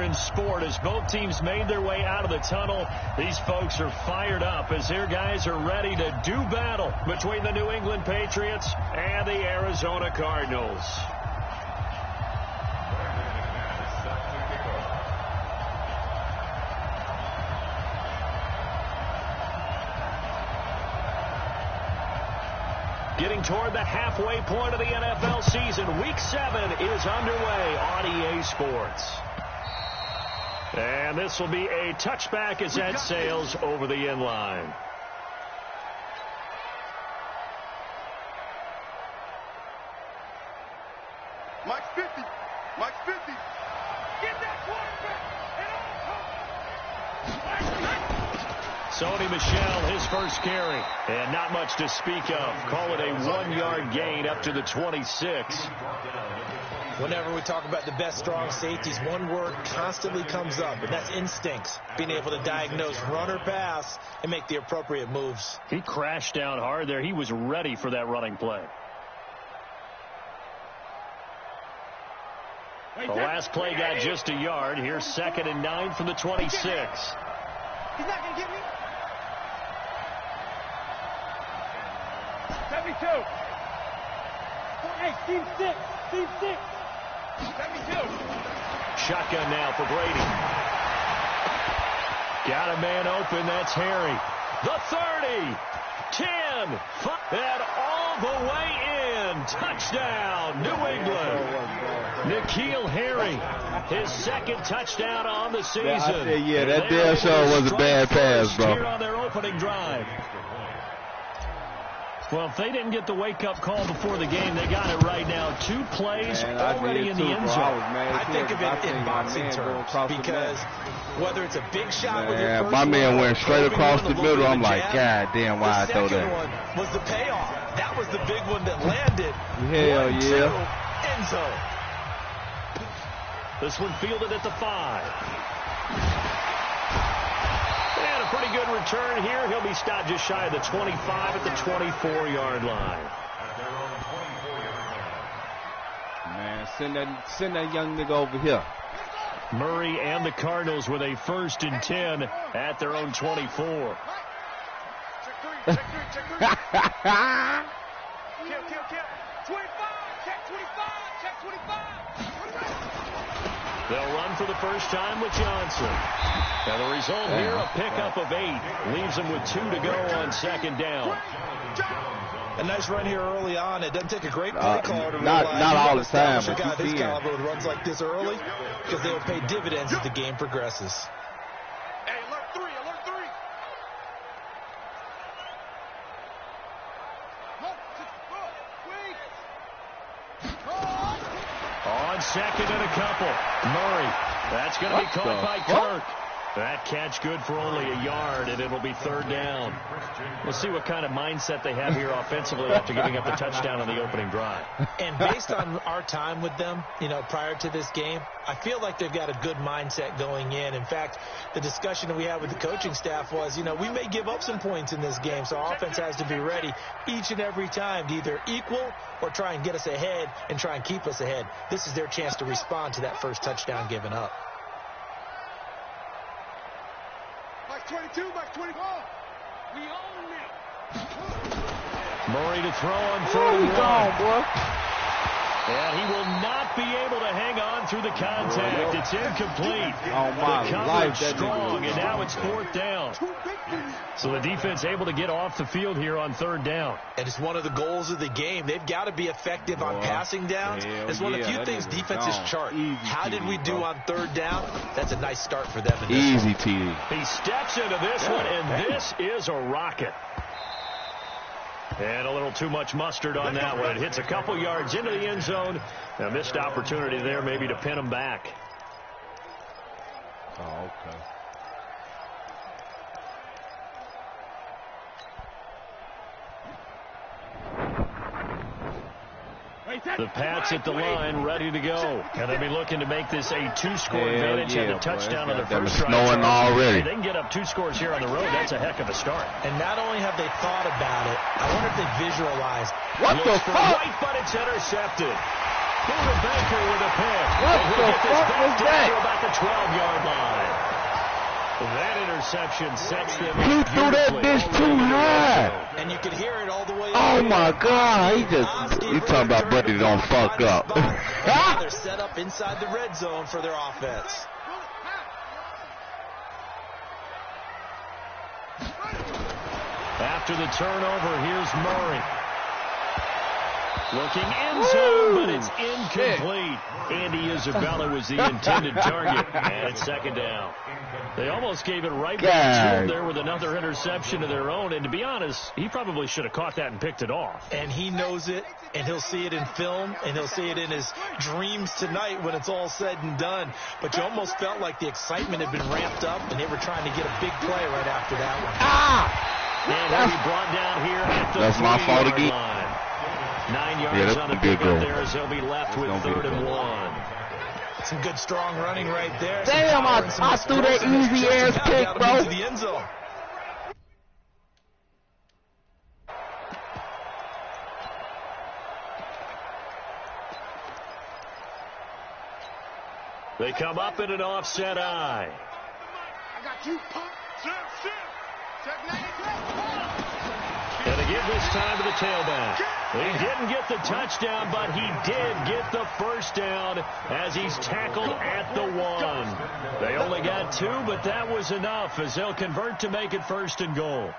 in sport as both teams made their way out of the tunnel. These folks are fired up as their guys are ready to do battle between the New England Patriots and the Arizona Cardinals. Getting toward the halfway point of the NFL season. Week 7 is underway on EA Sports. And this will be a touchback as that sails over the end line. Mike's 50. Mike's 50. Get that quarterback. Sony Michel, his first carry. And not much to speak of. Call it a 1-yard gain up to the 26. Whenever we talk about the best strong safeties, one word constantly comes up, and that's instincts. Being able to diagnose run or pass and make the appropriate moves. He crashed down hard there. He was ready for that running play. The last play got just a yard. Here's 2nd and 9 from the 26. He's not going to get me. 72. Hey, team 6. Team 6. 72. Shotgun now for Brady. Got a man open. That's Harry. The 30. 10. 5. And all the way in. Touchdown, New England. N'Keal Harry, his 2nd touchdown on the season. I said, yeah, that damn show was a bad pass, bro. Here on their opening drive. Well, if they didn't get the wake-up call before the game, they got it right now. 2 plays already in the end zone. I think of it in boxing terms because whether it's a big shot with your first my man went straight across the middle. I'm like, God damn, why I throw that? The second one was the payoff. That was the big one that landed. Hell yeah. End zone. This one fielded at the 5. And a pretty good return here. He'll be stopped just shy of the 25 at the 24-yard line. Man, send that young nigga over here. Murray and the Cardinals with a 1st and 10 at their own 24. Check 3. Kill. 25. Check 25. Check 25. They'll run for the first time with Johnson. And the result here, a pickup of 8. Leaves them with 2 to go on 2nd down. A nice run here early on. It doesn't take a great play call to not all the time, but but this caliber with runs like this early because they will pay dividends as the game progresses. Hey, alert 3. On 2nd and a couple. Murray. That's going to be caught by Kirk. That catch good for only a yard, and it'll be 3rd down. We'll see what kind of mindset they have here offensively after giving up the touchdown on the opening drive. And based on our time with them, prior to this game, I feel like they've got a good mindset going in. In fact, the discussion that we had with the coaching staff was, we may give up some points in this game, so our offense has to be ready each and every time to either equal or try and get us ahead and try and keep us ahead. This is their chance to respond to that first touchdown given up. Mike 22, Mike 24. We own it. Murray to throw on 31. And he will not be able to hang on through the contact. It's incomplete. Oh, my the coverage life, strong, and now it's 4th down. So the defense able to get off the field here on 3rd down. And it's one of the goals of the game. They've got to be effective on passing downs. It's one of the few things defenses chart. How did we do on 3rd down? That's a nice start for them. Easy, TD. He steps into this one, and this is a rocket. And a little too much mustard on that one. It hits a couple yards into the end zone. A missed opportunity there maybe to pin him back. Oh, okay. The Pats at the line, ready to go. And they'll be looking to make this a 2-score advantage. Had the touchdown on the first drive. Snowing already. They can get up 2 scores here on the road. That's a heck of a start. And not only have they thought about it, I wonder if they visualized. What the fuck? Right, but it's intercepted. Buda Baker with a pick. What the fuck was that? About the 12-yard line. That interception sets them He up threw that bitch too high. And you could hear it all the way. Oh my God! You talking about Buddy don't fuck up? They're set up inside the red zone for their offense. After the turnover, here's Murray. Looking end zone, but it's incomplete. Andy Isabella was the intended target, and it's second down. They almost gave it right back to him there with another interception of their own, and to be honest, he probably should have caught that and picked it off. And he knows it, and he'll see it in film, and he'll see it in his dreams tonight when it's all said and done. But you almost felt like the excitement had been ramped up, and they were trying to get a big play right after that one. And he'll be brought down here at the That's my fault again. line. 9 yards on the pickup there as they'll be left with 3rd and 1. Some good strong running right there. Damn, I threw that easy ass pick, bro. To the end zone. They come up in an offset eye. I got you, punk. And they give this time to the tailback. He didn't get the touchdown, but he did get the first down as he's tackled at the 1. They only got 2, but that was enough as they'll convert to make it 1st and goal.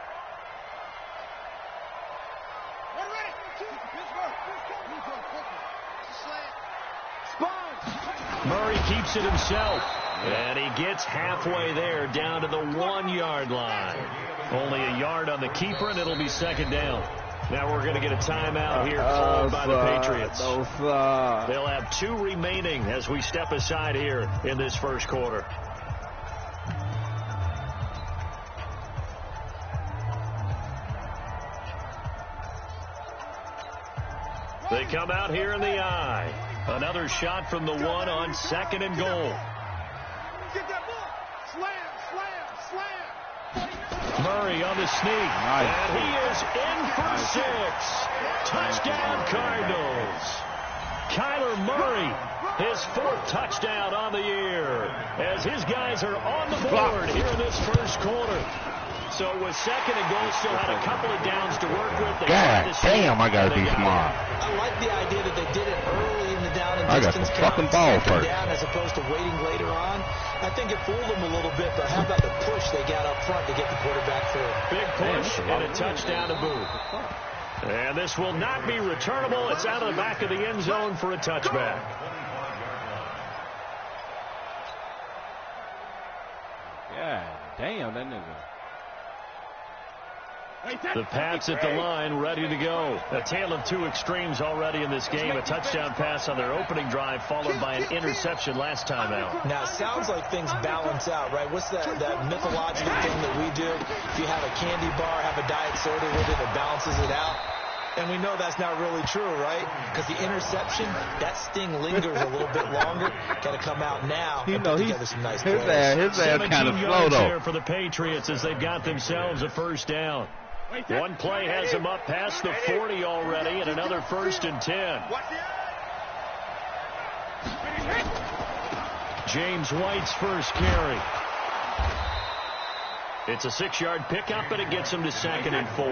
Murray keeps it himself, and he gets halfway there down to the 1-yard line. Only a yard on the keeper, and it'll be 2nd down. Now we're going to get a timeout here called by the Patriots. They'll have 2 remaining as we step aside here in this first quarter. They come out here in the eye. Another shot from the 1 on 2nd and goal. Get that ball. Slam, slam, slam. Murray on the sneak. Nice. And he is in for 6. Touchdown Cardinals. Kyler Murray, his 4th touchdown on the year as his guys are on the board here in this first quarter. So with 2nd and goal, still had a couple of downs to work with. God damn, I gotta be smart. I like the idea that they did it early in the down and I got distance the fucking ball first. down as opposed to waiting later on. I think it fooled them a little bit, but how about the push they got up front to get the quarterback through? Big push and a touchdown to boot. And this will not be returnable. It's out of the back of the end zone for a touchback. Yeah, damn, that nigga. The Pats at the line, ready to go. A tale of 2 extremes already in this game. A touchdown pass on their opening drive, followed by an interception last time out. Now, it sounds like things balance out, right? What's that mythological thing that we do? If you have a candy bar, have a diet soda with it, it balances it out. And we know that's not really true, right? Because the interception, that sting lingers a little bit longer. Got to come out now and put together some nice plays. His ass kind of slow, though. There for the Patriots as they've got themselves a first down. One play has them up past the 40 already, and another 1st and 10. James White's first carry. It's a 6-yard pickup, and it gets him to 2nd and 4.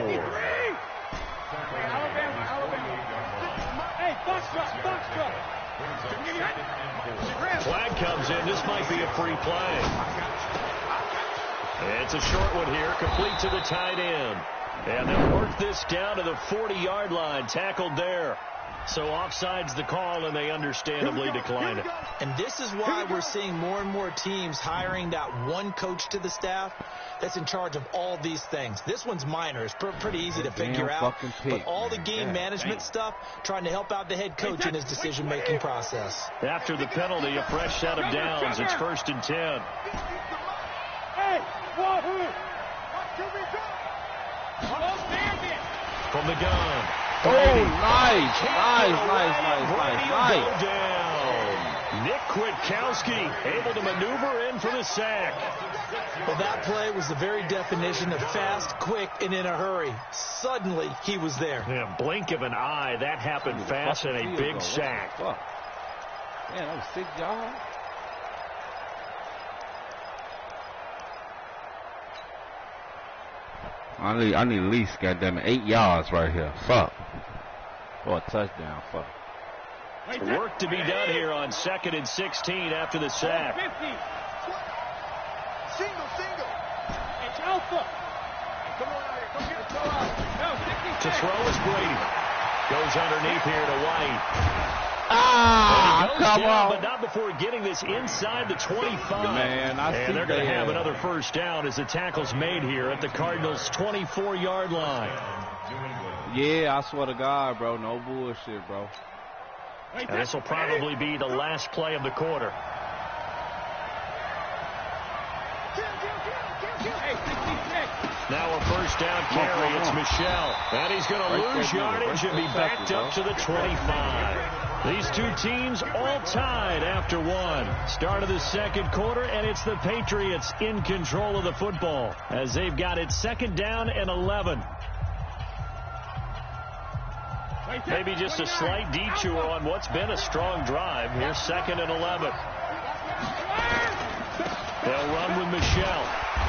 Flag comes in. This might be a free play. It's a short one here, complete to the tight end. And they'll work this down to the 40-yard line, tackled there. So offside's the call, and they understandably decline it. And this is why we're seeing more and more teams hiring that one coach to the staff that's in charge of all these things. This one's minor. It's pretty easy to figure out. But all the game management stuff, trying to help out the head coach in his decision-making process. After the penalty, a fresh set of downs. It's 1st and 10. From the gun. Oh, nice. Down. Nick Kwiatkowski able to maneuver in for the sack. Well, that play was the very definition of fast, quick, and in a hurry. Suddenly, he was there. Yeah, blink of an eye. That happened fast and a big sack. Yeah, that was 6 yards. I need at least, goddamn it, 8 yards right here. Fuck. Or a touchdown. Fuck. Work to be done here on 2nd and 16 after the sack. Single. It's Alpha. Come on out here. Come get it. Throw out. To throw is Brady. Goes underneath here to White. Come on. But not before getting this inside the 25. Man, and they're going to have another first down as the tackle's made here at the Cardinals' 24-yard line. Yeah, I swear to God, bro. No bullshit, bro. And this will probably be the last play of the quarter. Now a first down carry. It's Michelle. And he's going to lose yardage and be backed up to the 25. These two teams all tied after one. Start of the second quarter, and it's the Patriots in control of the football as they've got it 2nd down and 11. Maybe just a slight detour on what's been a strong drive. Here's 2nd and 11. They'll run with Michelle.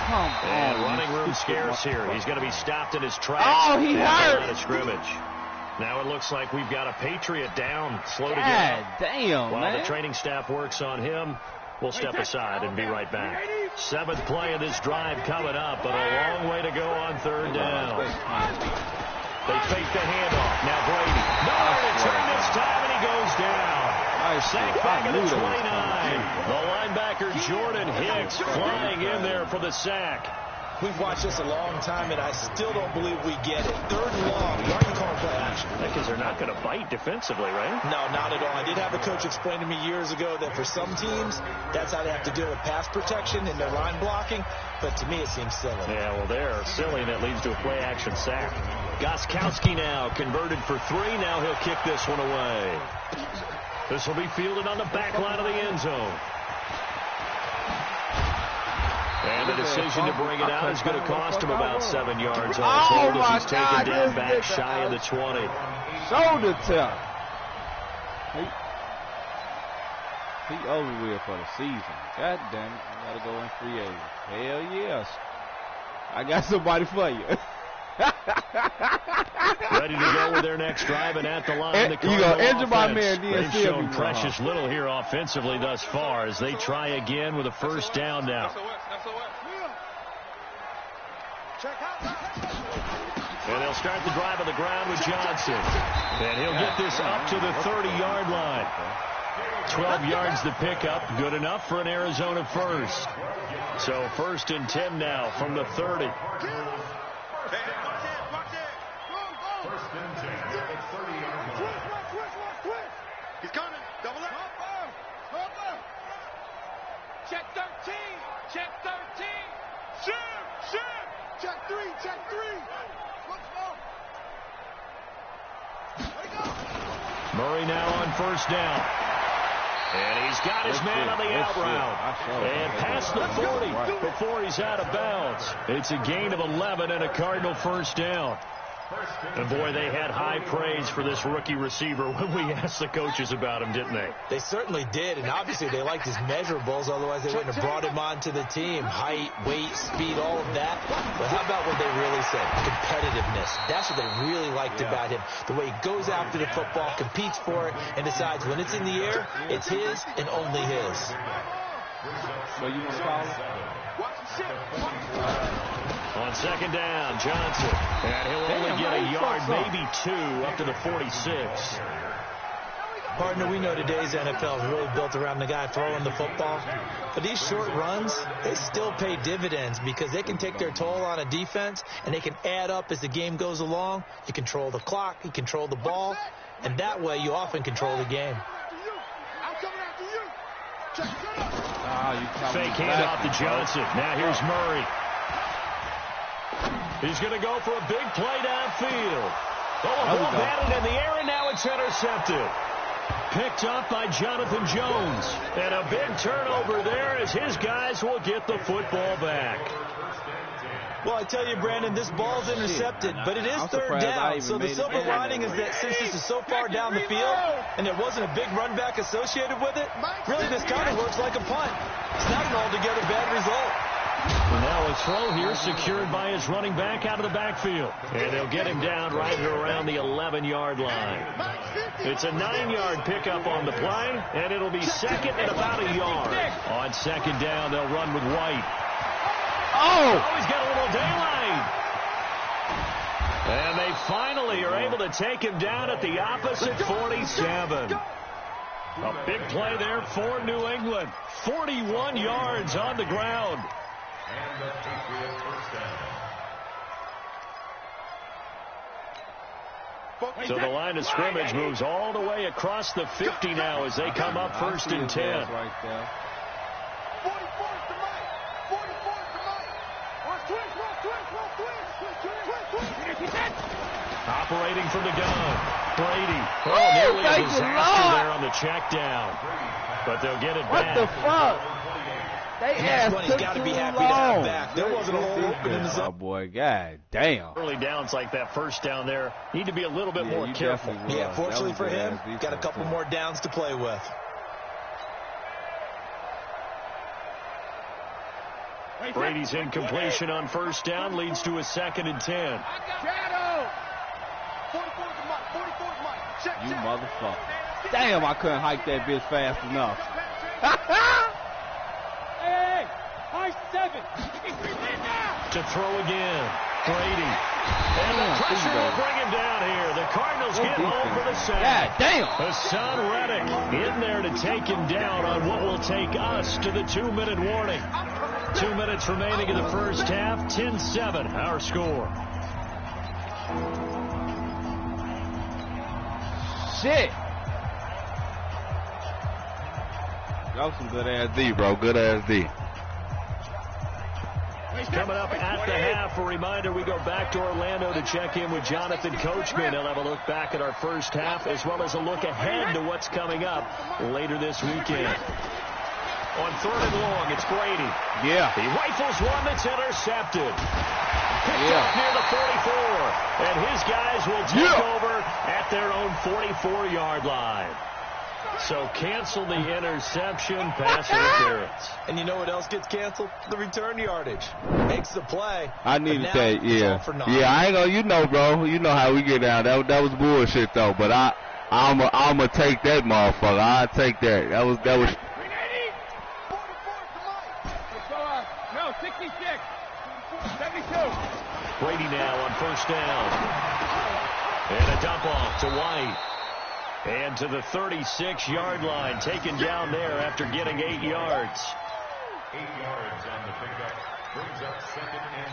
And running room scarce here. He's going to be stopped in his tracks. Oh, he hurt. Out of scrimmage. Now it looks like we've got a Patriot down. Slow to get up. Damn, While man. the training staff works on him, we'll step aside and be right back. 7th play of this drive coming up, but a long way to go on 3rd down. They fake the handoff. Now Brady. Nowhere to turn this time, and he goes down. Sack back at the 29. The linebacker Jordan Hicks flying in there for the sack. We've watched this a long time, and I still don't believe we get it. 3rd and long. Why are you calling play action? Because they're not going to bite defensively, right? No, not at all. I did have a coach explain to me years ago that for some teams, that's how they have to deal with pass protection and their line blocking. But to me, it seems silly. Yeah, well, they're silly, and that leads to a play-action sack. Gostkowski now converted for 3. Now he'll kick this one away. This will be fielded on the back line of the end zone. And the decision to bring it out is going to cost him about 7 yards on total as he's taken down back shy of the 20. Shoulder tap. He over with for the season. God damn it. I got to go in free agent. Hell yes. I got somebody for you. Ready to go with their next drive, and at the line, the you gonna injure my man, they've shown precious little here offensively thus far as they try again with a first down now. And they'll start the drive on the ground with Johnson. And he'll get this up to the 30-yard line. 12 yards to pick up. Good enough for an Arizona first. So 1st and 10 now from the 30. He's coming. Double up. Check 13. Check 13. Shoot. Check 3. Let's go. Murray now on first down. And he's got his man on the out route. And past the 40 before he's out of bounds. It's a gain of 11 and a Cardinal first down. And boy, they had high praise for this rookie receiver when we asked the coaches about him, didn't they? They certainly did, and obviously they liked his measurables, otherwise they wouldn't have brought him onto the team. Height, weight, speed, all of that. But how about what they really said? Competitiveness. That's what they really liked about him. The way he goes after the football, competes for it, and decides when it's in the air, it's his and only his. So you want to call it? On second down, Johnson. And he'll only get a yard, maybe 2, up to the 46. Partner, we know today's NFL is really built around the guy throwing the football. But these short runs, they still pay dividends because they can take their toll on a defense, and they can add up as the game goes along. You control the clock, you control the ball, and that way you often control the game. Fake handoff to Johnson. Now here's Murray. He's going to go for a big play downfield. Oh, batted in the air, and now it's intercepted. Picked up by Jonathan Jones. And a big turnover there as his guys will get the football back. Well, I tell you, Brandon, this ball's intercepted, but it is third down. So the silver lining is that since this is so far down the field and there wasn't a big run back associated with it, really this kind of works like a punt. It's not an altogether bad result. And now a throw here secured by his running back out of the backfield. And they'll get him down right around the 11-yard line. It's a 9-yard pickup on the play, and it'll be second and about a yard. On second down, they'll run with White. Oh, he's got a little daylight. And they finally are able to take him down at the opposite 47. A big play there for New England. 41 yards on the ground. And the Patriots first down. So the line of scrimmage moves all the way across the 50 now as they come up first and 10. Right there. Operating from the gun, Brady. Oh, nearly a disaster there on the check down. But they'll get it back. What the fuck? They asked he's got to be happy to have back. There wasn't a hole open in the zone. Oh, boy, god damn. Early downs like that first down there need to be a little bit more careful. Yeah, fortunately for him, got a couple more downs to play with. Brady's incompletion on first down leads to a second and 10. You motherfucker. Damn, I couldn't hike that bitch fast enough. Hey, high 7. To throw again, Brady. And the pressure will bring him down here. The Cardinals get home for the sack. God damn. Hassan Reddick in there to take him down on what will take us to the 2-minute warning. 2 minutes remaining in the first half. 10-7, our score. Shit. That was some good ass D, bro. Good ass D. Coming up at the half, a reminder, we go back to Orlando to check in with Jonathan Coachman. He'll have a look back at our first half as well as a look ahead to what's coming up later this weekend. On third and long, it's Brady. Yeah. He rifles one that's intercepted. Picked up near the 44. And his guys will take over at their own 44-yard line. So cancel the interception, pass interference. And you know what else gets canceled? The return yardage. Makes the play. I needed that, yeah. Yeah, I ain't gonna, you know, bro. You know how we get down. That was bullshit, though. But I'ma take that, motherfucker. I'll take that. That was. No, 66. 72. Brady now on first down. And a dump off to White. And to the 36-yard line, taken down there after getting 8 yards. 8 yards on the pickup. Brings up second and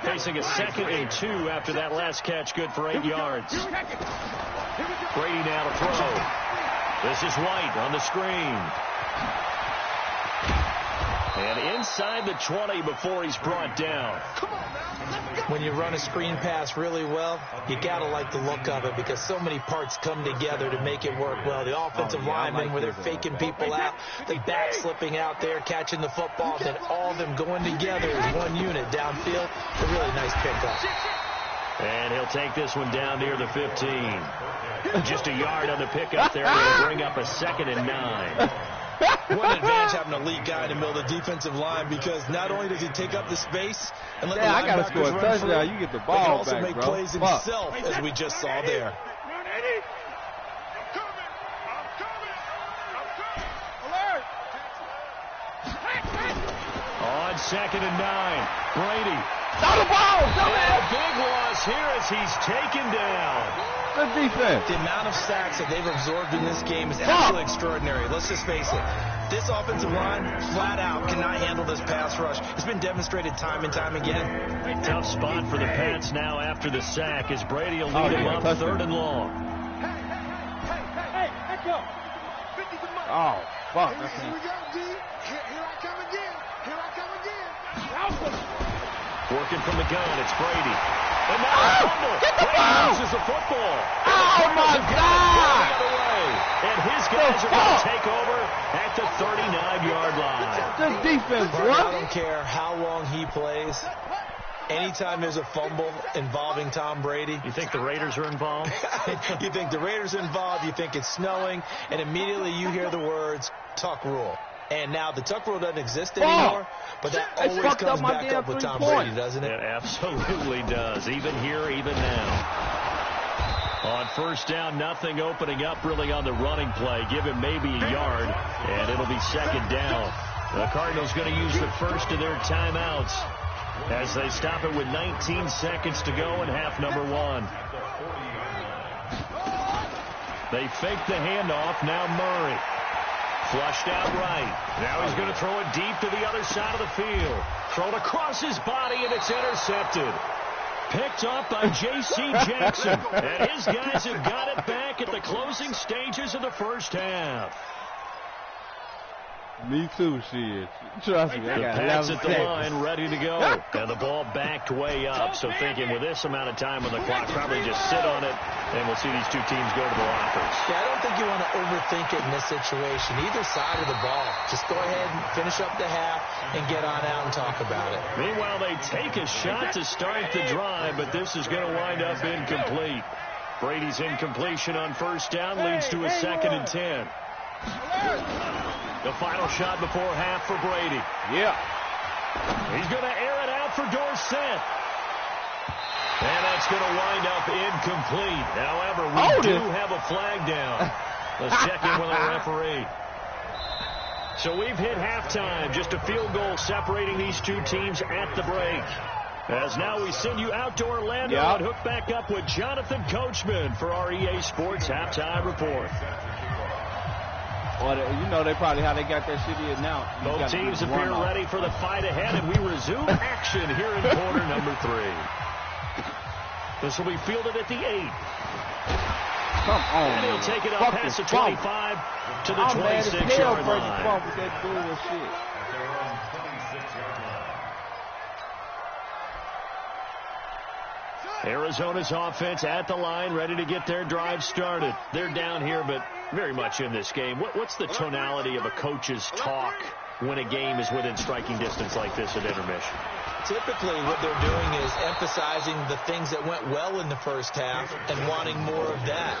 2. Facing a second and 2 after that last catch, good for 8 yards. Brady now to throw. This is White on the screen. And inside the 20 before he's brought down. When you run a screen pass really well, you got to like the look of it because so many parts come together to make it work well. The offensive linemen where they're faking people out, the back slipping out there, catching the football, then all of them going together as one unit downfield. A really nice pickup. And he'll take this one down near the 15. Just a yard on the pickup there. They'll bring up a second and 9. What an advantage having a lead guy in the middle of the defensive line because not only does he take up the space and let the I gotta score a linebackers run free, touchdown. You get the but he ball also back, make bro. plays himself, as we just saw there. On second and 9, Brady. Throw the ball! And a big loss here as he's taken down. Good defense. The amount of sacks that they've absorbed in this game is absolutely extraordinary. Let's just face it. This offensive line, flat out, cannot handle this pass rush. It's been demonstrated time and time again. Tough spot for the Pats now after the sack as Brady will lead him up third and long. Hey, let's go. Oh, fuck. Here we go, D. Here I come again. Here I come again. Working from the gun, it's Brady. And now a fumble. Brady loses the football. Oh, my God. And his guys are going to take over at the 39-yard line. Good defense, I bro. don't care how long he plays. Anytime there's a fumble involving Tom Brady. You think the Raiders are involved? You think the Raiders are involved, you think it's snowing, and immediately you hear the words, tuck rule. And now the tuck rule doesn't exist anymore, but that always comes back up with Tom Brady, doesn't it? It absolutely does, even here, even now. On first down, nothing opening up really on the running play. Give him maybe a yard, and it'll be second down. The Cardinals going to use the first of their timeouts as they stop it with 19 seconds to go in half number 1. They fake the handoff. Now Murray. Flushed out right. Now he's going to throw it deep to the other side of the field. Thrown across his body, and it's intercepted. Picked up by J.C. Jackson. And his guys have got it back at the closing stages of the first half. Me too, shit. Trust me, I got Pats 11 at the seconds. line, ready to go. And the ball backed way up. So thinking with this amount of time on the clock, probably just sit on it, and we'll see these two teams go to the lockers. Yeah, I don't think you want to overthink it in this situation. Either side of the ball. Just go ahead and finish up the half and get on out and talk about it. Meanwhile, they take a shot to start the drive, but this is going to wind up incomplete. Brady's incompletion on first down leads to a 2nd and 10. The final shot before half for Brady. Yeah. He's going to air it out for Dorsett. And that's going to wind up incomplete. However, we do have a flag down. Let's check in with our referee. So we've hit halftime. Just a field goal separating these two teams at the break. As now we send you out to Orlando and hook back up with Jonathan Coachman for our EA Sports Halftime Report. Or you know, they probably how they got that shit announced. Both teams appear ready for the fight ahead, and we resume action here in quarter number 3. This will be fielded at the 8. Come on, and he'll take it up past the 25 to the 26-yard line. With that bullshit. Arizona's offense at the line, ready to get their drive started. They're down here, but very much in this game. What's the tonality of a coach's talk when a game is within striking distance like this at intermission? Typically, what they're doing is emphasizing the things that went well in the first half and wanting more of that.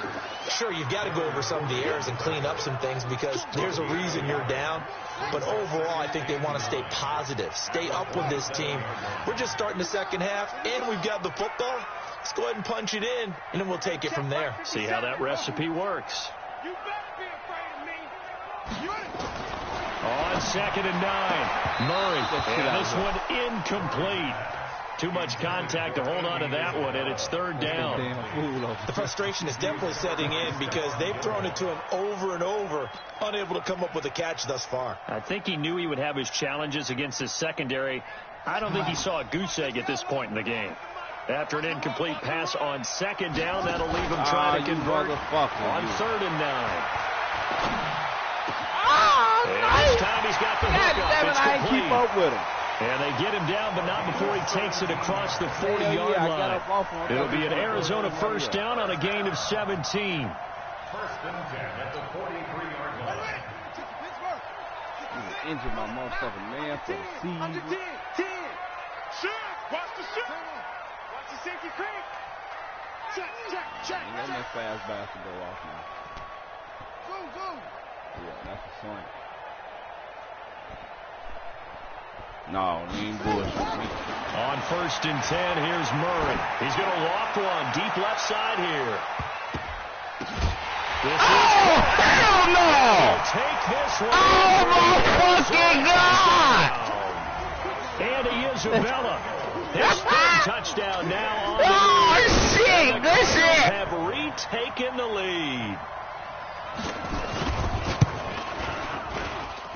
Sure, you've got to go over some of the errors and clean up some things because there's a reason you're down. But overall, I think they want to stay positive, stay up with this team. We're just starting the second half, and we've got the football. Let's go ahead and punch it in, and then we'll take it from there. See how that recipe works. You better be afraid of me. On 2nd and 9, Murray. And this one incomplete. Too much contact to hold on to that one, and it's 3rd down. The frustration is definitely setting in because they've thrown it to him over and over, unable to come up with a catch thus far. I think he knew he would have his challenges against his secondary. I don't think he saw a goose egg at this point in the game. After an incomplete pass on 2nd down, that'll leave him trying to convert on 3rd and 9. And this time he's got the hook up. It's I ain't keep up with him. And they get him down, but not before he takes it across the 40-yard line. It'll be an Arizona first down on a gain of 17. 1st and 10 at the 43-yard line. Injured my motherfucking man for the season. 10. Shoot. Watch the shoot. Watch the safety creep. Check. Let that fast basketball off now. Go. Yeah, that's a slant. No, he ain't bullshit. On 1st and 10, here's Murray. He's going to loft one deep left side here. Hell no! Take this one. Oh, my fucking God! And Isabella. His 3rd touchdown now on the Oh, shit! Good shit! have retaken the lead.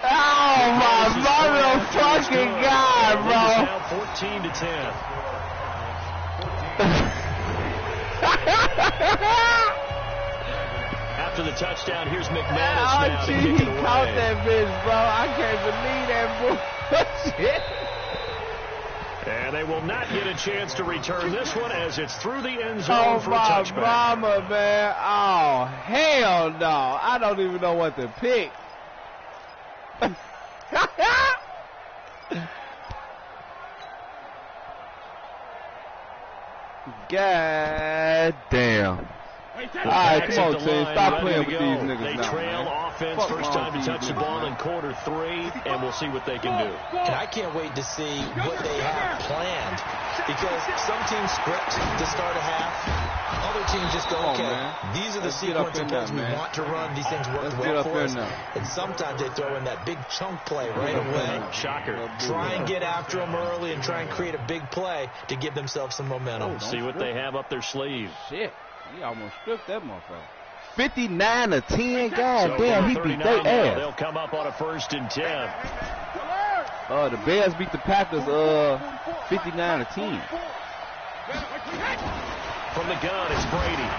Oh, my motherfucking God, bro. Now 14 to 10. After the touchdown, here's McManus now to kick it away. He caught that bitch, bro. I can't believe that bullshit. And they will not get a chance to return this one as it's through the end zone for a touchback. Oh, my mama, man. Oh, hell no. I don't even know what to pick. God damn. All right, come on, team. Stop playing with these niggas They now, trail man. offense, first time to touch the ball in quarter 3, and we'll see what they can do. And I can't wait to see what they have planned, because some teams script to start a half. Other teams just go, okay, these are the sequence of plays we want to run. These things work well for us. And sometimes they throw in that big chunk play right away. Shocker. Try and get after them early and try and create a big play to give themselves some momentum. We'll see what they have up their sleeve. Shit. He almost stripped that motherfucker. 59-10. God damn, he beat their ass. They'll come up on a 1st and 10. The Bears beat the Packers 59-10. From the gun, it's Brady.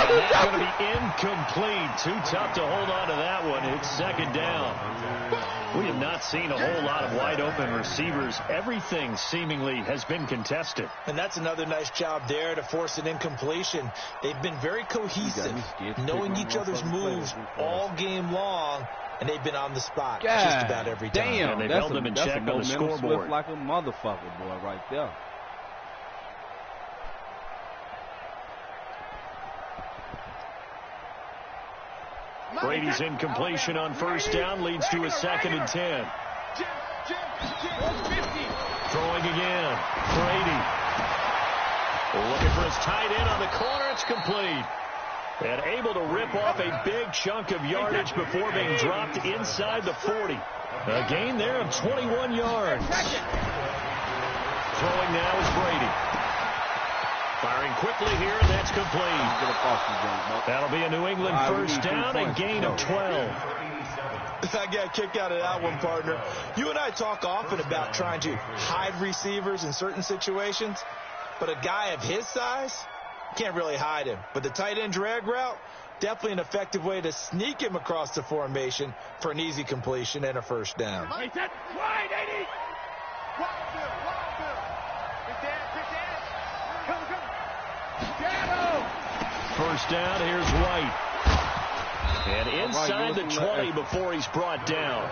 That's going to be incomplete. Too tough to hold on to that one. It's 2nd down. We have not seen a whole lot of wide open receivers. Everything seemingly has been contested. And that's another nice job there to force an incompletion. They've been very cohesive, knowing each other's moves all game long, and they've been on the spot just about every time. Damn, and they've held them in check on the scoreboard. Like a motherfucker, boy, right there. Brady's incompletion on 1st down leads to a 2nd and 10. Throwing again. Brady. Looking for his tight end on the corner. It's complete. And able to rip off a big chunk of yardage before being dropped inside the 40. A gain there of 21 yards. Throwing now is Brady. Firing quickly here, and that's complete. That'll be a New England 1st down and gain of 12. I got a kick out of that one, partner. You and I talk often about trying to hide receivers in certain situations, but a guy of his size can't really hide him. But the tight end drag route, definitely an effective way to sneak him across the formation for an easy completion and a 1st down. Wide, 80. First down, here's White. And inside the 20 before he's brought down.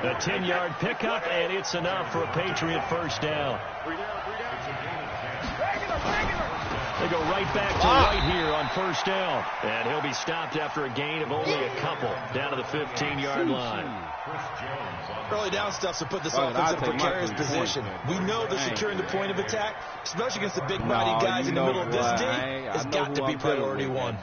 A 10-yard pickup, and it's enough for a Patriot 1st down. They go right back to White here on 1st down. And he'll be stopped after a gain of only a couple, down to the 15-yard line. Early down stuff to put this offense in a precarious position. We know that securing the point of attack, especially against the big mighty guys in the middle of this D, has got to be priority one.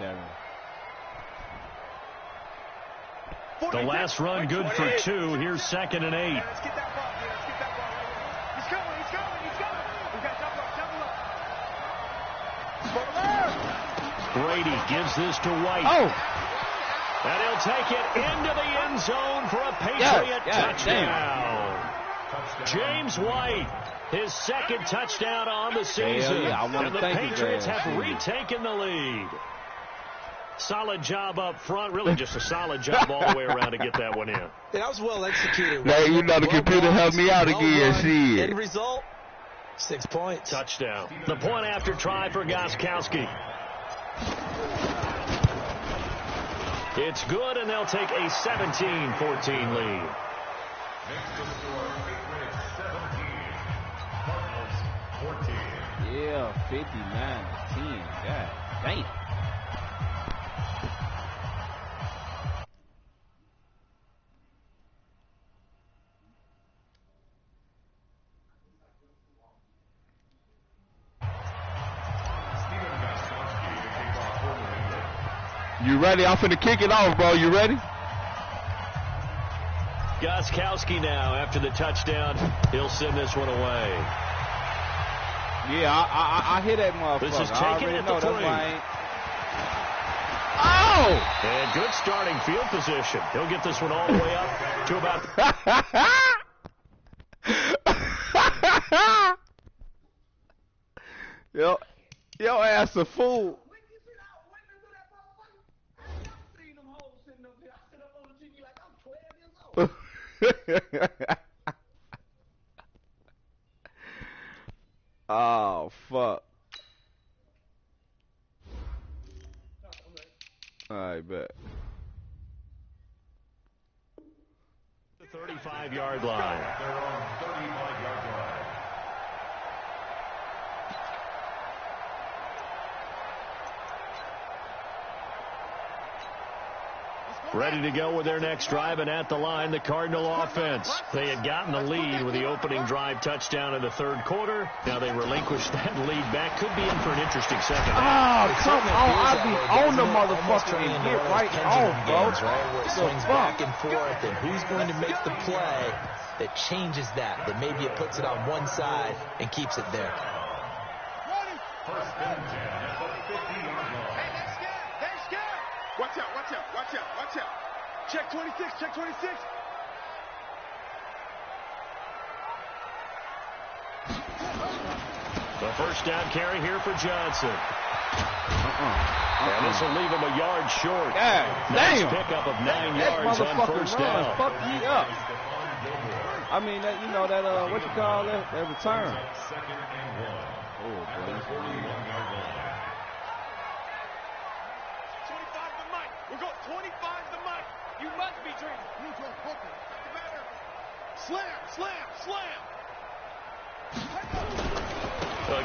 The last run good for 2. Here's 2nd and 8. Let's get that ball. Let's get that ball. He's coming. We got double up. Brady gives this to White. And he'll take it into the end zone for a Patriot touchdown. James White, his 2nd touchdown on the season. And the Patriots have retaken the lead. Solid job up front. Really just a solid job all the way around to get that one in. That was well executed. Now, you know the computer helped me out again. Shit. End result, 6 points. Touchdown. The point after try for Gostkowski. It's good, and they'll take a 17-14 lead. Yeah, 59-10. God damn. You ready? I'm finna kick it off, bro. You ready? Gostkowski now, after the touchdown, he'll send this one away. Yeah, I hear that motherfucker. This is taken at the 3. Oh! And good starting field position. He'll get this one all the way up to about... Yo ass a fool. Oh, fuck. I bet. The 35-yard line. They're on 35-yard line. Ready to go with their next drive, and at the line, the Cardinal offense. They had gotten the lead with the opening drive touchdown in the third quarter. Now they relinquished that lead back. Could be in for an interesting second half. Oh, come on. I'll be on the motherfucker and get right off, bro. Right, where it swings back and forth, and who's going to make the play that changes that maybe it puts it on one side and keeps it there. First and 10 at the 50-yard line. They're scared. Watch out, watch out, watch out, watch out. Check 26, check 26. The first down carry here for Johnson. And this will leave him a yard short. Nice pickup of 9 yards on first down. Fuck me up. I mean, that, you know, that, what you call that? That return. Second and 1. Oh, boy. 25 to Mike. We'll go 25 to Mike. You must be dreaming. Slam, slam, slam.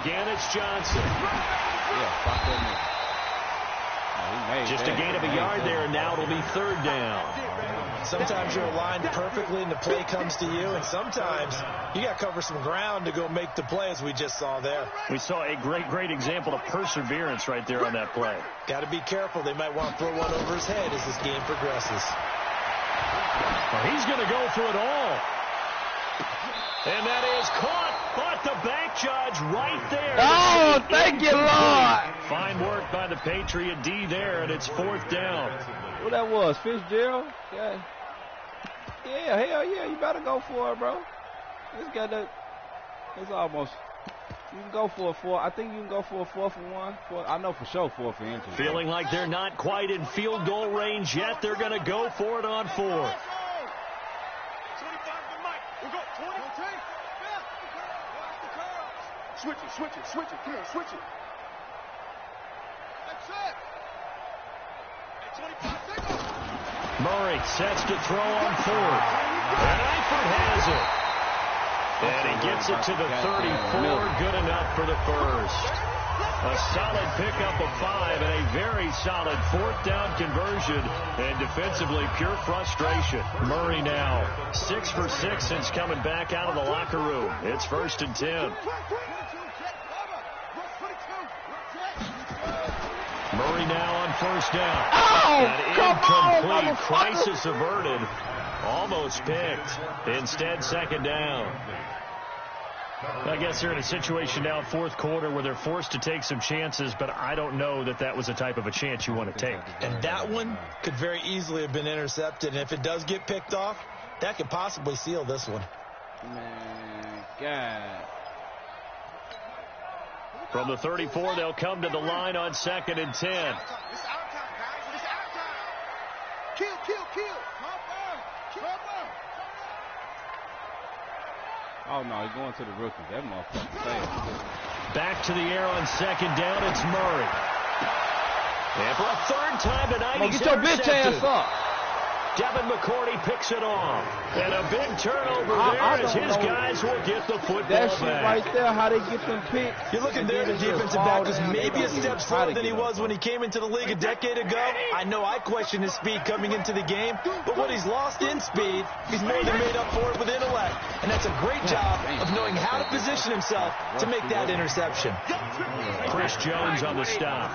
Again, it's Johnson. Yeah, fuck that nigga. Just a gain of a yard there, and now it'll be third down. Sometimes you're aligned perfectly and the play comes to you, and sometimes you got to cover some ground to go make the play, as we just saw there. We saw a great example of perseverance right there on that play. Got to be careful. They might want to throw one over his head as this game progresses. Well, he's going to go for it all. And that is caught, but the back judge right there. Oh, thank you, Lord. Fine work by the Patriot D there, and it's fourth down. What that was, Fitzgerald? Yeah. Yeah, hell yeah, you better go for it, bro. It's almost, you can go for a four. I think you can go for a 4th and 1. I know for sure 4th and inches. Feeling like they're not quite in field goal range yet. They're going to go for it on 4th. Switch it, switch it, switch it. Come on, switch it. That's it. Hey, 25 Murray sets to throw on 4th. And Eifert has it. And he gets it to the 34. Good enough for the first. A solid pickup of 5 and a very solid 4th down conversion. And defensively, pure frustration. Murray now 6 for 6 since coming back out of the locker room. It's 1st and 10. Murray now on first down. Oh, An incomplete, crisis averted. Almost picked. Instead, second down. I guess they're in a situation now, 4th quarter, where they're forced to take some chances, but I don't know that that was the type of a chance you want to take. And that one could very easily have been intercepted. And if it does get picked off, that could possibly seal this one. Man, God. From the 34, they'll come to the line on 2nd and 10. It's our time, guys. It's our time. Kill. Oh, no, he's going to the rookie. That motherfucker failed. Back to the air on 2nd down. It's Murray. And for a 3rd time tonight, he's get your bitch ass up. Devin McCourty picks it off. And a big turnover there as his guys will get the football that shit back. right there, how they get them picks. You're looking there, the defensive back is maybe a step slower than he was when he came into the league a decade ago. I know I question his speed coming into the game, but what he's lost in speed, he's more than made up for it with intellect. And that's a great job of knowing how to position himself to make that interception. Chris Jones on the stop.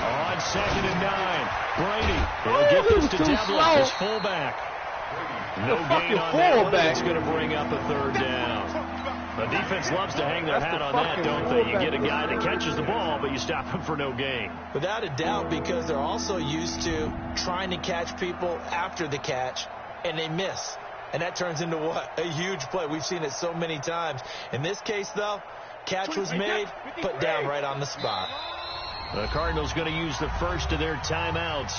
On 2nd and 9, Brady will get this to Devlin, his fullback. No gain on that one. It's going to bring up a 3rd down. The defense loves to hang their hat on that, don't they? You get a guy that catches the ball, but you stop him for no gain. Without a doubt, because they're also used to trying to catch people after the catch, and they miss. And that turns into what? A huge play. We've seen it so many times. In this case, though, catch was made, put down right on the spot. The Cardinals going to use the first of their timeouts.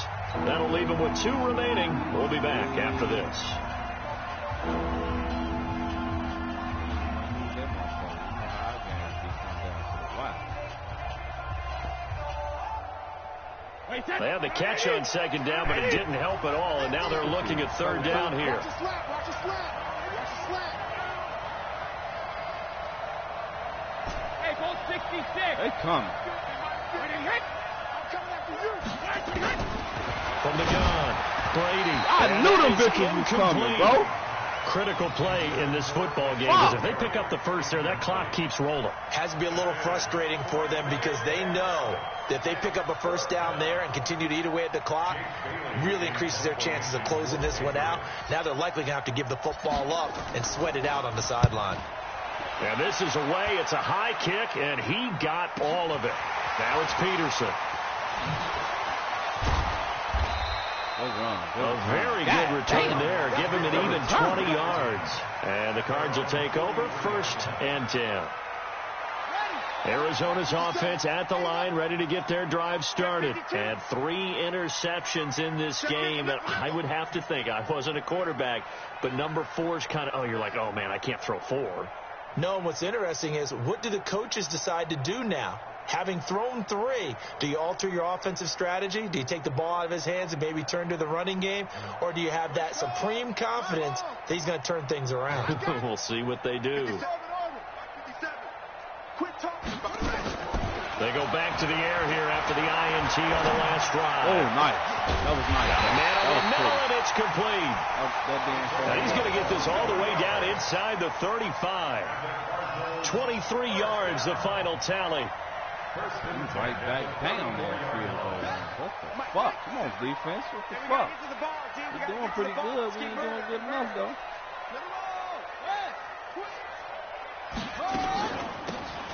That'll leave them with 2 remaining. We'll be back after this. They had the catch on 2nd down, but it didn't help at all, and now they're looking at 3rd down here. Watch the slap, watch the slap. Watch the slap. Hey, go 6 They coming. From the gun, Brady. I knew them bitches was coming, bro. Critical play in this football game, because if they pick up the first there, that clock keeps rolling. Has to be a little frustrating for them because they know that if they pick up a first down there and continue to eat away at the clock, really increases their chances of closing this one out. Now they're likely going to have to give the football up and sweat it out on the sideline. And this is away. It's a high kick, and he got all of it. Now it's Peterson. A very good return there. Give him an even 20 yards. And the Cards will take over 1st and 10. Arizona's offense at the line, ready to get their drive started. And 3 interceptions in this game. And I would have to think, I wasn't a quarterback, but number 4 is kind of, you're like, oh, man, I can't throw 4. No, and what's interesting is, what do the coaches decide to do now? Having thrown 3, do you alter your offensive strategy? Do you take the ball out of his hands and maybe turn to the running game? Or do you have that supreme confidence that he's going to turn things around? We'll see what they do. They go back to the air here after the INT on the last drive. Oh, nice. That was nice. Man on the middle, and it's complete. Now he's going to get this all the way down inside the 35. 23 yards, the final tally. Right back down there. What the fuck? Come on, defense. What the fuck? We're doing pretty good. We ain't doing good enough, though.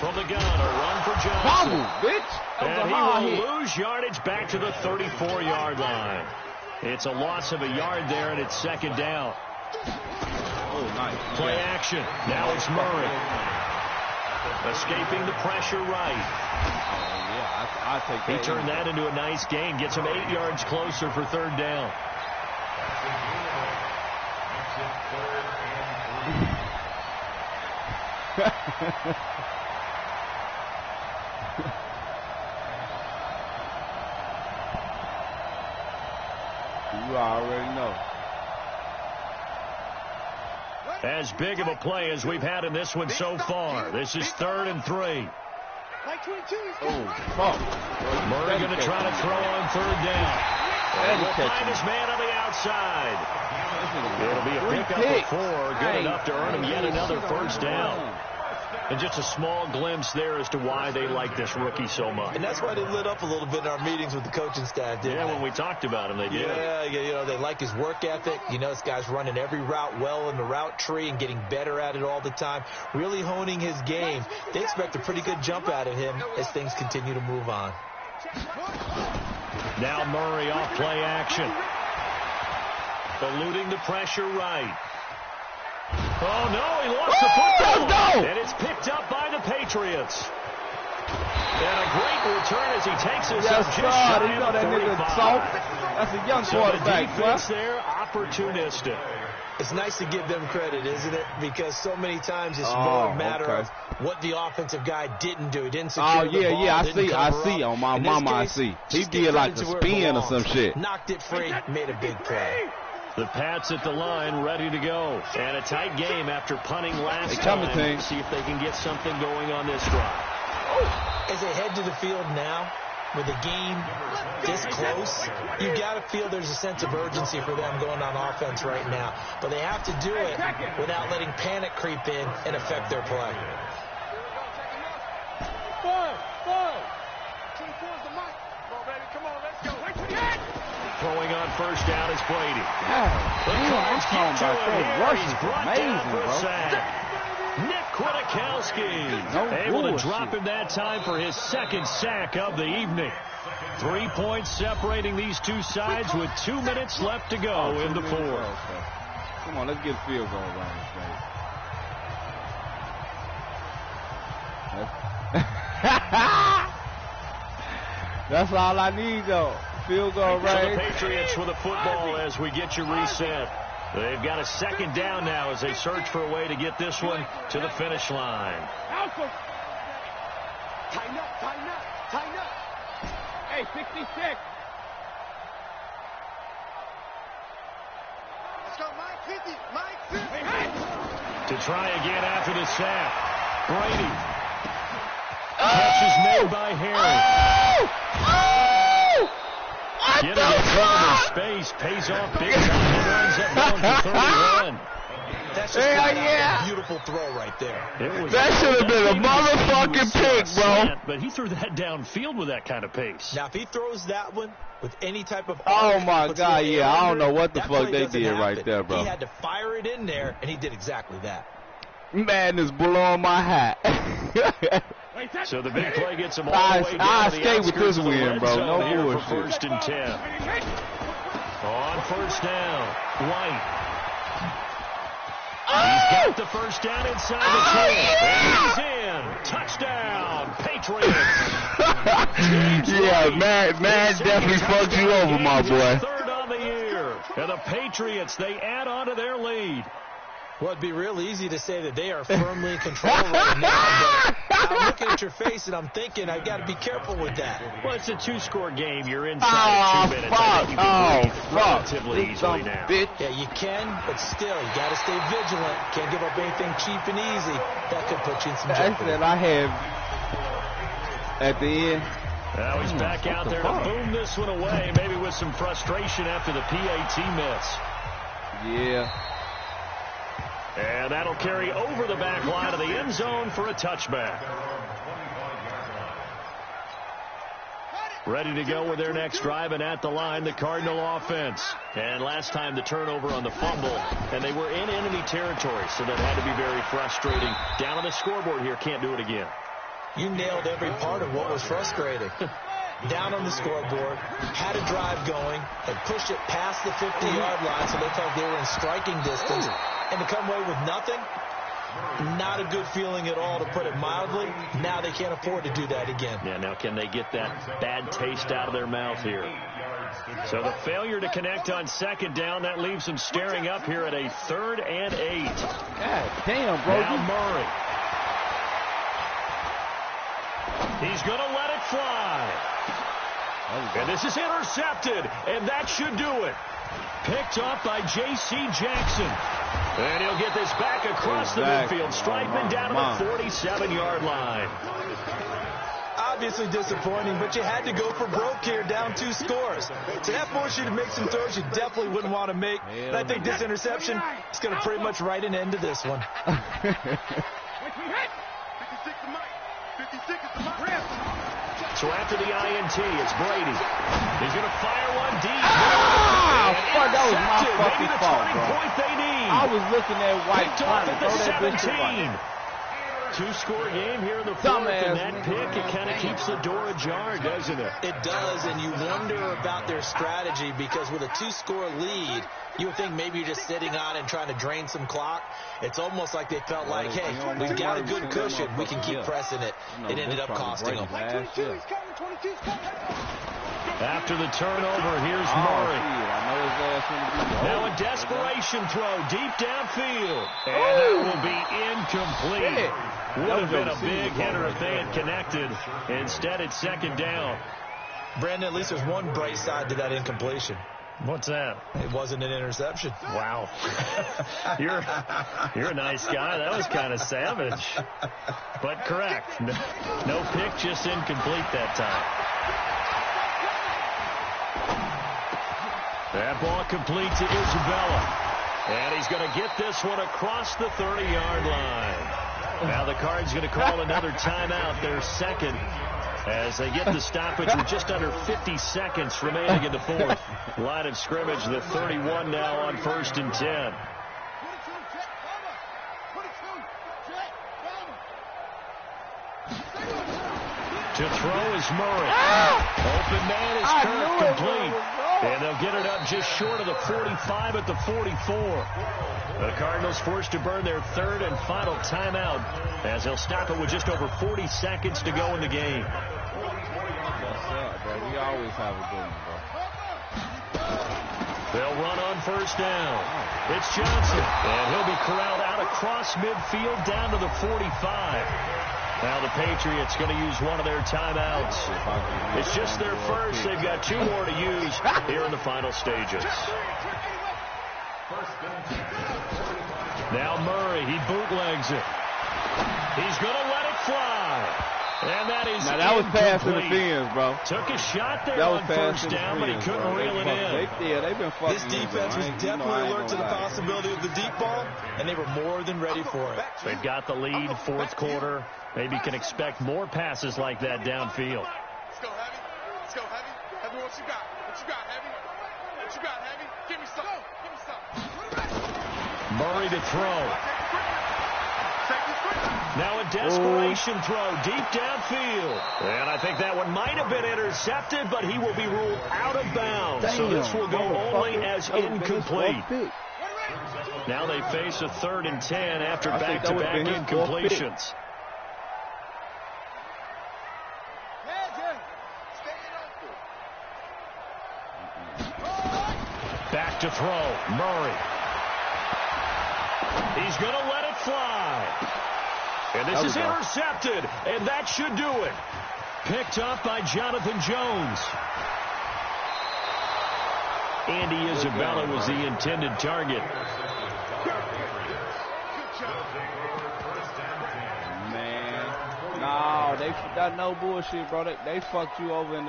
From the gun, a run for Johnson. Bobble, bitch. And he will lose yardage back to the 34-yard line. It's a loss of a yard there, and it's 2nd down. Oh, nice. Play action. Now it's Murray. Escaping the pressure right. I'll take that. He turned that into a nice gain. Gets him 8 yards closer for 3rd down. You already know. As big of a play as we've had in this one so far. This is 3rd and 3. Oh, fuck. Murray going to try to throw on 3rd down. And will find his man on the outside. It'll be a pickup of 4. Good enough to earn him yet another 1st down. And just a small glimpse there as to why they like this rookie so much. And that's why they lit up a little bit in our meetings with the coaching staff, didn't they? When we talked about him, they did. Yeah, they like his work ethic. This guy's running every route well in the route tree and getting better at it all the time, really honing his game. They expect a pretty good jump out of him as things continue to move on. Now Murray off play action. Eluding the pressure right. Oh, no, he lost the football. And it's picked up by the Patriots. And a great return as he takes us up just shy of the 35. That's a young quarterback. So the defense there, opportunistic. It's nice to give them credit, isn't it? Because so many times it's more a matter of what the offensive guy didn't do. He didn't secure the ball. I see. On my mama, I see. He did like a spin or some shit. Knocked it free, made a big play. The Pats at the line, ready to go. And a tight game after punting last time. See if they can get something going on this drive. As they head to the field now, with the game this close, you got to feel there's a sense of urgency for them going on offense right now. But they have to do it without letting panic creep in and affect their play. Throwing on 1st down is Brady. He's brought down for a sack. Nick Kwiatkowski able to drop him that time for his 2nd sack of the evening. 3 points separating these two sides with 2 minutes left to go in the 4th. Come on, let's get a field goal range, baby. That's all I need, though. Field goal range. So the Patriots with a football as we get you reset. They've got a 2nd down now as they search for a way to get this one to the finish line. Tighten up. Hey, 66. Let's go, Mike 50. Mike 50. To try again after the sack. Brady. Catch is made by Harry. Getting it from in space pays off big time and runs up down to 31. That's just a beautiful throw right there. That should have been a motherfucking pick, bro. But he threw that downfield with that kind of pace. Now, if he throws that one with any type of oh my God, yeah, I don't know what the fuck they did right there, bro. He had to fire it in there, and he did exactly that. Madness blowing my hat. So the big play gets him all the way down I to the escape with this win, bro. No bullshit. First and 10. On first down, White. He's got the first down inside the 10. And he's in. Touchdown, Patriots. Yeah, man definitely fucked you over, my boy. Third on the year. And the Patriots, they add on to their lead. Well, it'd be real easy to say that they are firmly in control right now, but I'm looking at your face and I'm thinking I've got to be careful with that. Well, it's a 2-score game. You're inside 2 minutes. I think you can breathe relatively easily now. Yeah, you can, but still, you got to stay vigilant. Can't give up anything cheap and easy. That could put you in some jeopardy. That I have at the end. Now he's back out there to boom this one away, maybe with some frustration after the PAT miss. Yeah. And that'll carry over the back line of the end zone for a touchback. Ready to go with their next drive, and at the line, the Cardinal offense. And last time the turnover on the fumble, and they were in enemy territory, so that had to be very frustrating. Down on the scoreboard here, can't do it again. You nailed every part of what was frustrating. Down on the scoreboard, had a drive going, had pushed it past the 50-yard line, so they felt they were in striking distance. And to come away with nothing, not a good feeling at all, to put it mildly. Now they can't afford to do that again. Yeah, now can they get that bad taste out of their mouth here? So the failure to connect on second down, that leaves them staring up here at a 3rd and 8. God damn, bro. Now Murray. He's going to let it fly. And this is intercepted, and that should do it. Picked up by J.C. Jackson. And he'll get this back across the midfield. Stripeman down to the 47-yard line. Obviously disappointing, but you had to go for broke here, down 2 scores. So that forced you to make some throws you definitely wouldn't want to make. And I think this interception is going to pretty much write an end to this one. So after the INT, it's Brady. He's going to fire one deep. That was my fucking fault, bro. Point they need. I was looking at White trying to throw that 17. 2-score game here in the 4th, and that pick, it kind of keeps the door ajar, doesn't it? It does, and you wonder about their strategy, because with a 2-score lead, you would think maybe you're just sitting on and trying to drain some clock. It's almost like they felt like, hey, we've got a good cushion. We can keep pressing it. It ended up costing them. After the turnover, here's Murray. Now a desperation throw deep downfield. And that will be incomplete. Would have been a big hitter if they had connected. Instead, it's 2nd down. Brandon, at least there's one bright side to that incompletion. What's that? It wasn't an interception. Wow. You're a nice guy. That was kind of savage. But correct. No pick, just incomplete that time. That ball complete to Isabella. And he's going to get this one across the 30-yard line. Now the Cards going to call another timeout, their second, as they get the stoppage with just under 50 seconds remaining in the 4th. Line of scrimmage, the 31 now on 1st and 10. To throw is Murray. Open man is Kirk, complete. And they'll get it up just short of the 45 at the 44. The Cardinals forced to burn their 3rd and final timeout, as they'll stop it with just over 40 seconds to go in the game. Bro, we always have a good one, bro. They'll run on 1st down. It's Johnson, and he'll be corralled out across midfield down to the 45. Now the Patriots going to use one of their timeouts. It's just their first. They've got 2 more to use here in the final stages. Now Murray, he bootlegs it. He's going to let it fly. And that is Now that was pass incomplete. interference, bro. Took a shot there That was on pass first down, but he interference, couldn't bro. reel it in. They've been fucking. This defense was definitely alert to the possibility of the deep ball, and they were more than ready for it. They've got the lead, fourth quarter. Maybe can expect more passes like that downfield. Let's go, Heavy. Let's go, Heavy. Heavy, what you got? What you got, Heavy? What you got, Heavy? Give me some. Give me some. Murray to throw. Now a desperation throw deep downfield. And I think that one might have been intercepted, but he will be ruled out of bounds. So this will go only as incomplete. Now they face a 3rd and 10 after back-to-back incompletions. Back to throw. Murray. He's going to let it fly. And this is intercepted, and that should do it. Picked up by Jonathan Jones. Andy Isabella was the intended target. Man, no, that no bullshit, bro. They fucked you over in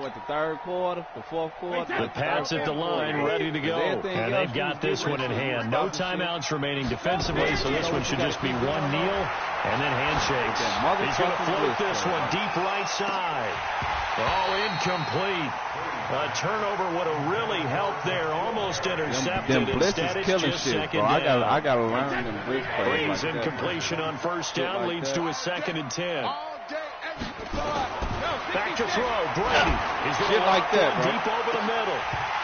what, the 3rd quarter, the 4th quarter. The Pats at the line, ready to go, and they've got this one in hand. No timeouts remaining defensively, so this one should just be one kneel and then handshakes. He's going to float this one deep right side. Oh, incomplete. A turnover would have really helped there. Almost intercepted. Instead, it's just second down. I gotta learn them blitz plays. Brady's incompletion on first down leads to a 2nd and 10. Back to throw. Brady. He's going to like that, bro. Deep over the middle.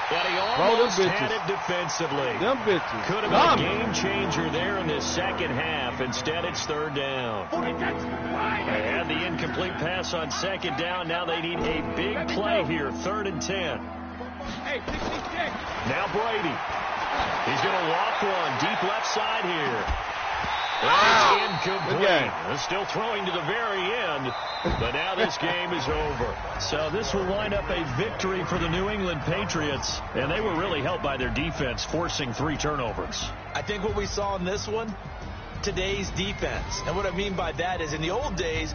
But he almost had it defensively. Them bitches. Could have been a game changer there in this second half. Instead, it's 3rd down. And the incomplete pass on 2nd down. Now they need a big play here. 3rd and 10. Now Brady. He's going to walk one. Deep left side here. That's incomplete. Still throwing to the very end, but now this game is over. So this will wind up a victory for the New England Patriots, and they were really helped by their defense, forcing 3 turnovers. I think what we saw in this one, today's defense. And what I mean by that is in the old days,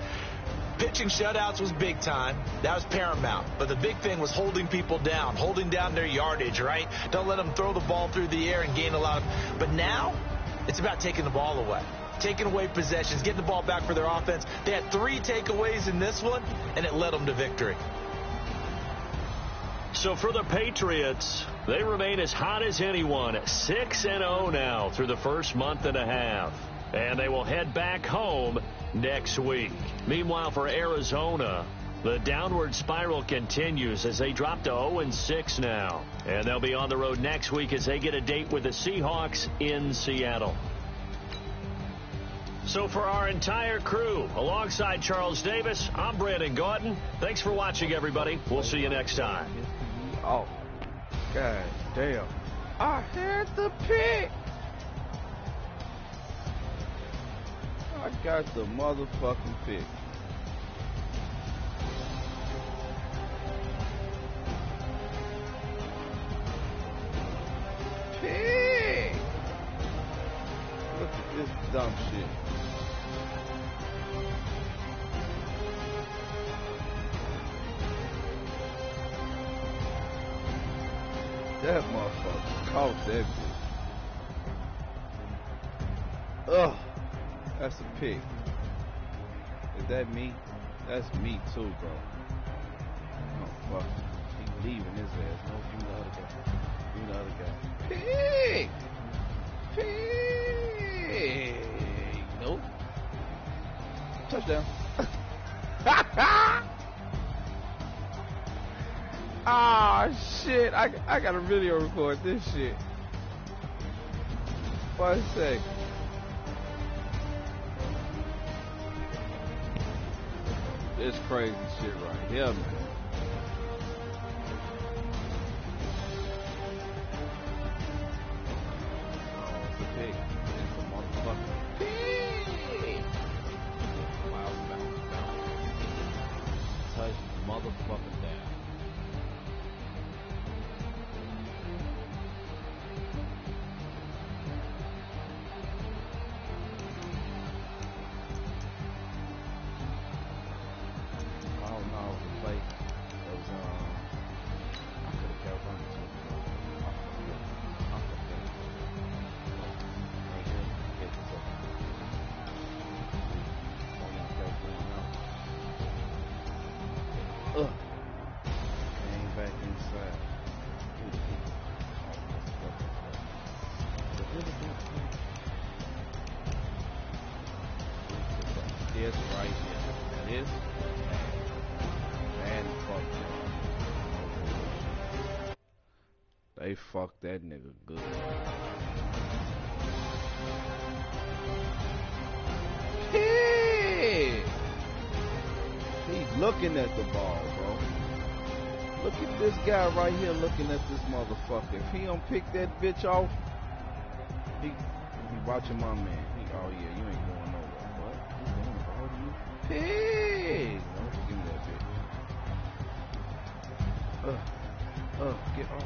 pitching shutouts was big time. That was paramount. But the big thing was holding people down, holding down their yardage, right? Don't let them throw the ball through the air and gain a lot of... But now, it's about taking the ball away. Taking away possessions, getting the ball back for their offense. They had 3 takeaways in this one, and it led them to victory. So for the Patriots, they remain as hot as anyone, 6-0 now through the first month and a half. And they will head back home next week. Meanwhile, for Arizona, the downward spiral continues as they drop to 0-6 now. And they'll be on the road next week as they get a date with the Seahawks in Seattle. So for our entire crew, alongside Charles Davis, I'm Brandon Gordon. Thanks for watching, everybody. We'll see you next time. Oh, God damn. I had the pick. I got the motherfucking pick. Pick. Look at this dumb shit. That motherfucker caught that bitch. Ugh. That's a pick. Is that me? That's me too, bro. Oh, fuck. He leaving his ass. No, you the other guy. You the other guy. Pick! Pick! Nope. Touchdown. Ah, shit. I gotta video record this shit. 1 sec. This crazy shit right here, man. Oh, it's a pig. It's a motherfucking pig. Bounce. Touch motherfucking down. outside. This right here. This man fucked him. They fucked that nigga good. Hey! He's looking at the ball, bro. Look at this guy right here looking at this motherfucker. If he don't pick that bitch off, he watching my man. Oh yeah, you ain't going nowhere. What? You going to ball to you? Pig! No, give me that bitch. Get off.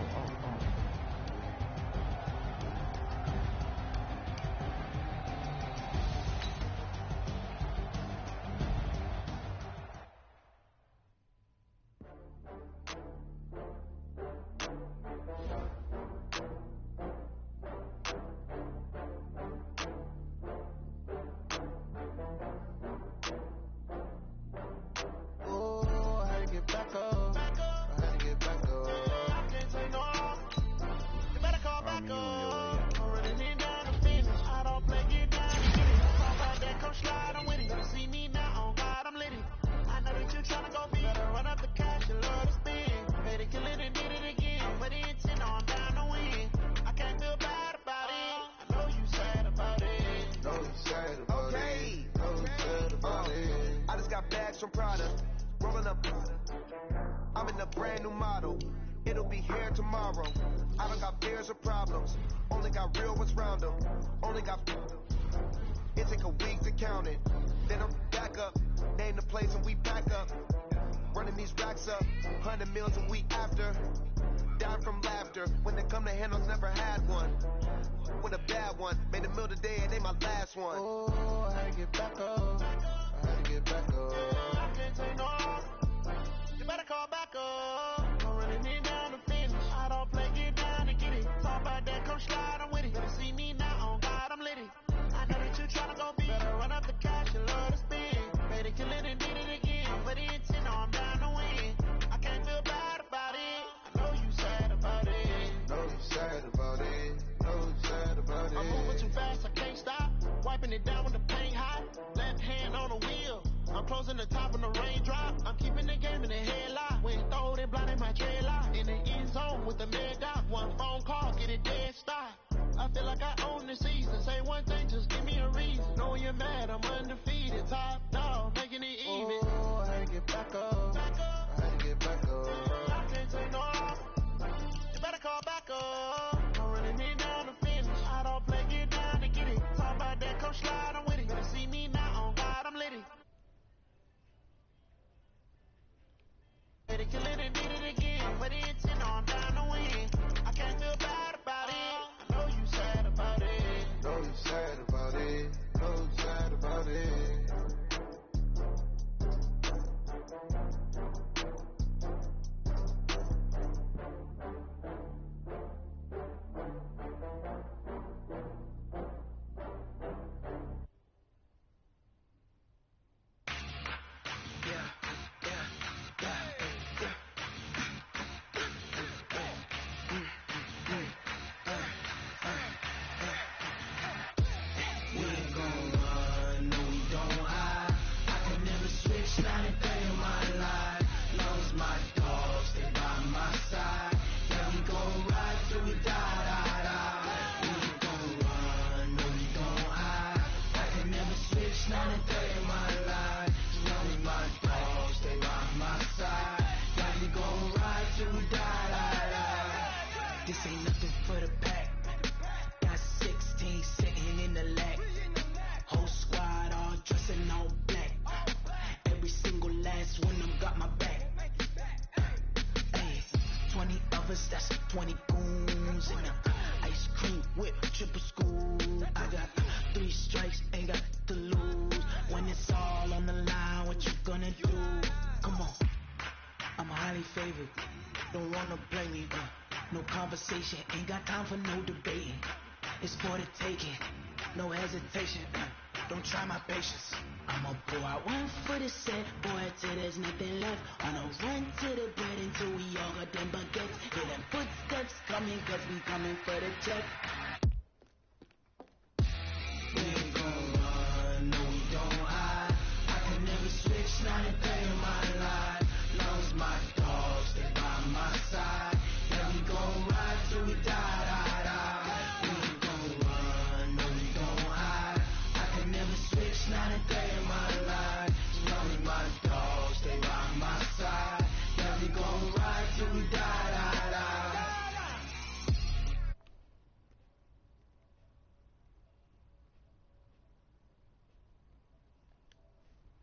Ain't got time for no debating. It's for the taking, no hesitation. Don't try my patience. I'ma pour out one for the set, boy, till there's nothing left. On a run to the bread until we all got them baguettes. check.